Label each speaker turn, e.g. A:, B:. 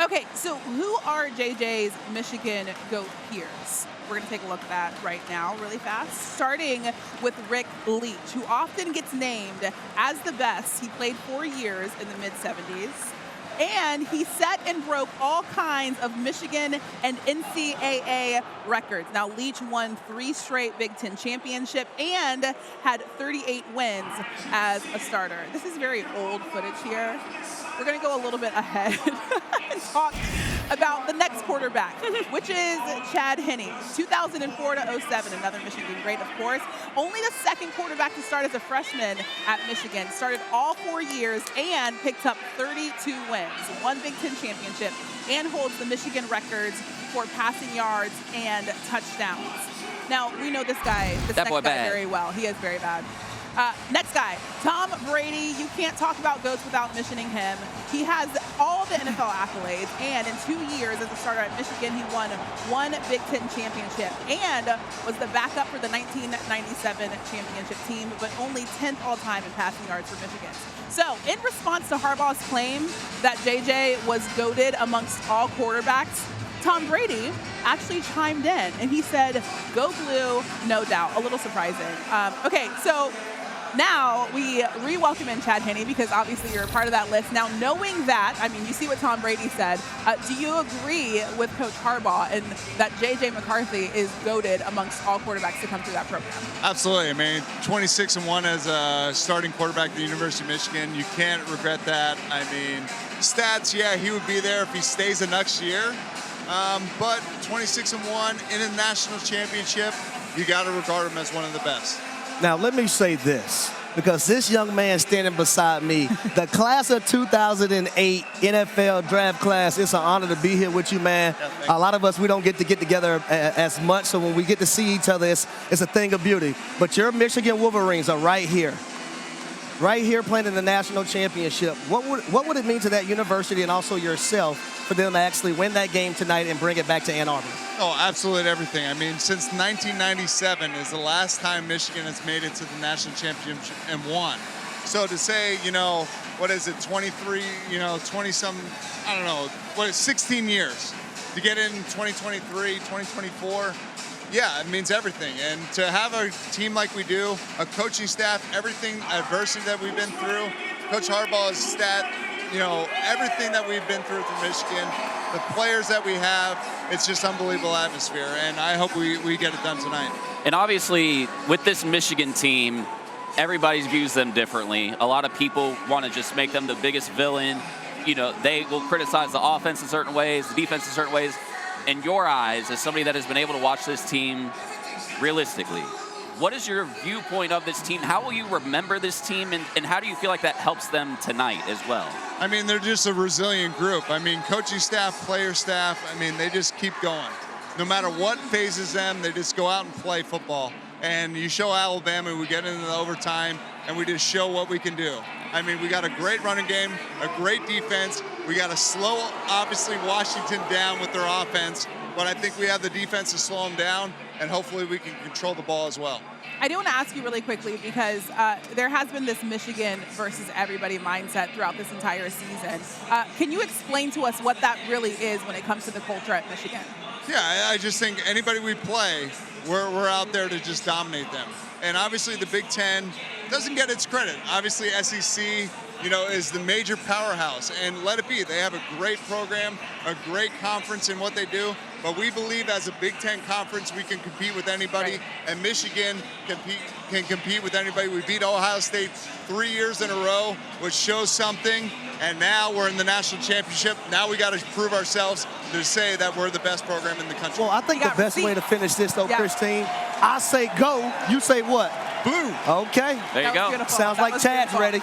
A: Okay, so who are JJ's Michigan GOAT peers? We're going to take a look at that right now really fast, starting with Rick Leach, who often gets named as the best. He played 4 years in the mid-'70s. And he set and broke all kinds of Michigan and NCAA records. Now, Leach won 3 straight Big Ten championship and had 38 wins as a starter. This is very old footage here. We're going to go a little bit ahead and talk about the next quarterback, which is Chad Henne, 2004 to 07, another Michigan great, of course. Only the second quarterback to start as a freshman at Michigan. Started all 4 years and picked up 32 wins, won Big Ten championship, and holds the Michigan records for passing yards and touchdowns. Now, we know this next guy very well. He is very bad. Next guy, Tom Brady. You can't talk about GOATs without mentioning him. He has all the NFL accolades, and in 2 years as a starter at Michigan, he won 1 Big Ten championship and was the backup for the 1997 championship team, but only 10th all-time in passing yards for Michigan. So, in response to Harbaugh's claim that JJ was GOATed amongst all quarterbacks, Tom Brady actually chimed in, and he said, "Go Blue, no doubt." A little surprising. Okay, so now we re-welcome in Chad Henne because obviously you're a part of that list. Now, knowing that, I mean, you see what Tom Brady said. Do you agree with Coach Harbaugh and that J.J. McCarthy is GOATed amongst all quarterbacks to come through that program?
B: Absolutely. I mean, 26-1 as a starting quarterback at the University of Michigan. You can't regret that. I mean, stats, yeah, he would be there if he stays the next year. But 26-1 in a national championship, you got to regard him as one of the best.
C: Now, let me say this, because this young man standing beside me, the class of 2008 NFL draft class, it's an honor to be here with you, man. A lot of us, we don't get together as much, so when we get to see each other, it's a thing of beauty. But your Michigan Wolverines are right here playing in the national championship. What would it mean to that university and also yourself for them to actually win that game tonight and bring it back to Ann Arbor?
B: Oh, absolutely everything. I mean, since 1997 is the last time Michigan has made it to the national championship and won. So to say, you know, what is it, 23, 20-some, I don't know, 16 years to get in 2023, 2024, yeah, it means everything. And to have a team like we do, a coaching staff, everything, adversity that we've been through, Coach Harbaugh's stat, everything that we've been through from Michigan, the players that we have, it's just unbelievable atmosphere. And I hope we get it done tonight.
D: And obviously, with this Michigan team, everybody views them differently. A lot of people want to just make them the biggest villain. They will criticize the offense in certain ways, the defense in certain ways. In your eyes, as somebody that has been able to watch this team realistically, what is your viewpoint of this team? How will you remember this team, and how do you feel like that helps them tonight as well?
B: I mean, they're just a resilient group. I mean, coaching staff, player staff, I mean, they just keep going. No matter what phases them, they just go out and play football. And you show Alabama, we get into the overtime, and we just show what we can do. I mean, we got a great running game, a great defense. We got to slow, obviously, Washington down with their offense, but I think we have the defense to slow them down, and hopefully we can control the ball as well.
A: I do want to ask you really quickly because there has been this Michigan versus everybody mindset throughout this entire season. Can you explain to us what that really is when it comes to the culture at Michigan?
B: Yeah, I just think anybody we play, we're out there to just dominate them. And obviously the Big Ten doesn't get its credit. Obviously SEC, is the major powerhouse, and let it be. They have a great program, a great conference in what they do, but we believe as a Big Ten conference we can compete with anybody, right. And Michigan can compete with anybody. We beat Ohio State 3 years in a row, which shows something, and now we're in the national championship. Now we got to prove ourselves to say that we're the best program in the country.
C: Well, I think the best way to finish this, though, Christine, I say go, you say what?
B: Blue.
C: Okay.
D: There you go.
C: Sounds like Chad's ready.